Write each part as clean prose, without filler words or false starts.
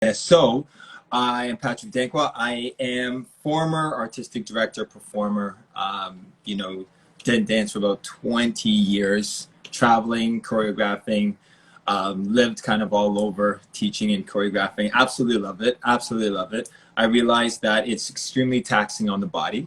So, I am Patrick Danquah. I am former artistic director, performer. Did dance for about 20 years, traveling, choreographing, lived kind of all over, teaching and choreographing. Absolutely love it. Absolutely love it. I realized that it's extremely taxing on the body.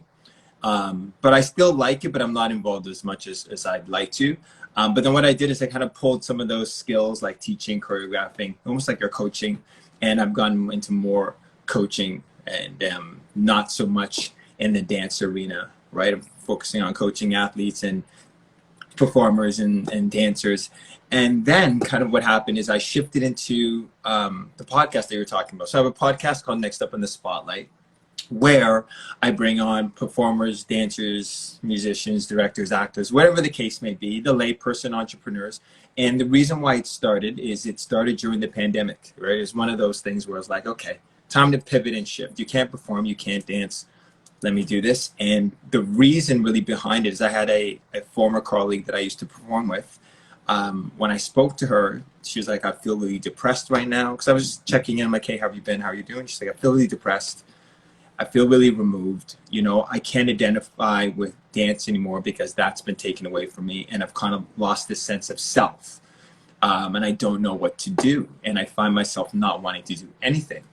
But I still like it, but I'm not involved as much as I'd like to. But then what I did is I kind of pulled some of those skills like teaching, choreographing, almost like your coaching, and I've gone into more coaching and not so much in the dance arena, right? I'm focusing on coaching athletes and performers and dancers. And then kind of what happened is I shifted into the podcast that you were talking about. So I have a podcast called Next Up in the Spotlight, where I bring on performers, dancers, musicians, directors, actors, whatever the case may be, the layperson entrepreneurs. And the reason why it started is it started during the pandemic, right? It's one of those things where it's like, okay, time to pivot and shift. You can't perform, you can't dance. Let me do this. And the reason really behind it is I had a former colleague that I used to perform with. When I spoke to her, she was like, I feel really depressed right now. Because I was just checking in, I'm like, hey, how have you been? How are you doing? She's like, I feel really depressed. I feel really removed. I can't identify with dance anymore because that's been taken away from me, and I've kind of lost this sense of self, and I don't know what to do, and I find myself not wanting to do anything.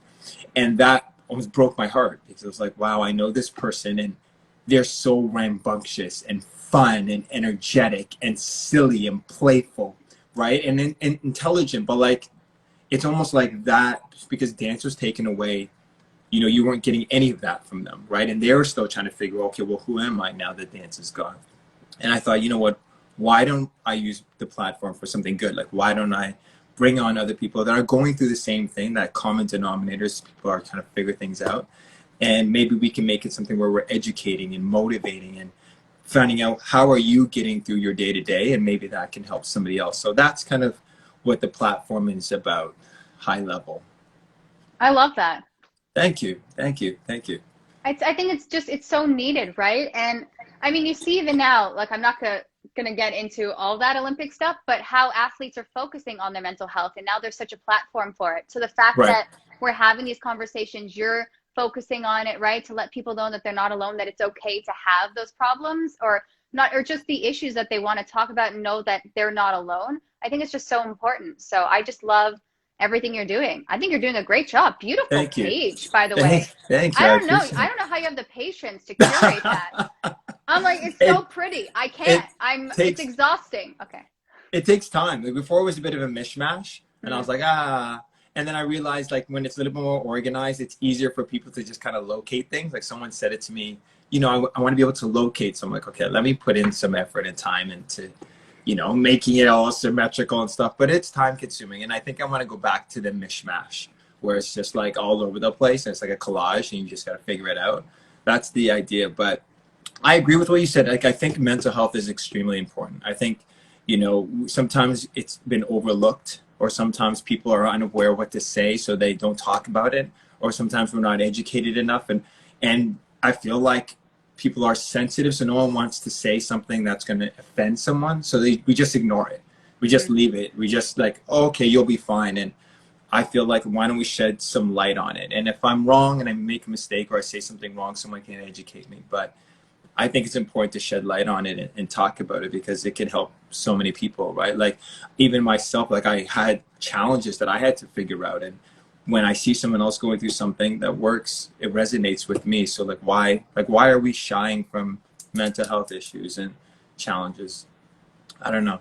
And that almost broke my heart because I was like, wow, I know this person and they're so rambunctious and fun and energetic and silly and playful, right? And intelligent, but like it's almost like that because dance was taken away. You weren't getting any of that from them, right? And they were still trying to figure, okay, well, who am I now that dance is gone? And I thought, you know what? Why don't I use the platform for something good? Like, why don't I bring on other people that are going through the same thing, that common denominators, people are trying to figure things out. And maybe we can make it something where we're educating and motivating and finding out how are you getting through your day to day, and maybe that can help somebody else. So that's kind of what the platform is about, high level. I love that. Thank you. Thank you. Thank you. I think it's so needed, right? And I mean, you see even now, like I'm not gonna get into all that Olympic stuff, but how athletes are focusing on their mental health, and now there's such a platform for it. So the fact Right. that we're having these conversations, you're focusing on it, right? To let people know that they're not alone, that it's okay to have those problems or not, or just the issues that they want to talk about and know that they're not alone. I think it's just so important. So I just love everything you're doing. I think you're doing a great job. Beautiful Thank you. page, by the way. Thank you. I I don't know. appreciate I it. don't know how you have the patience to curate that. I'm like, it's so It pretty. I it can't. It's takes exhausting. Okay. it takes time. Like before it was a bit of a mishmash, and I was Mm. like, ah. And then I realized like when it's a little bit more organized, it's easier for people to just kind of locate things. Like someone said it to me, I want to be able to locate. So I'm like, okay, let me put in some effort and time into, making it all symmetrical and stuff. But it's time consuming. And I think I want to go back to the mishmash where it's just like all over the place and it's like a collage and you just got to figure it out. That's the idea. But I agree with what you said. Like, I think mental health is extremely important. I think, sometimes it's been overlooked, or sometimes people are unaware what to say, so they don't talk about it, or sometimes we're not educated enough. And I feel like people are sensitive, so no one wants to say something that's going to offend someone. So we just ignore it. We just Mm. leave it. We just like, oh, okay, you'll be fine. And I feel like, why don't we shed some light on it? And if I'm wrong and I make a mistake or I say something wrong, someone can educate me. But I think it's important to shed light on it and talk about it because it can help so many people, right? Like even myself, like I had challenges that I had to figure out. And when I see someone else going through something that works, it resonates with me. So why are we shying from mental health issues and challenges? I don't know.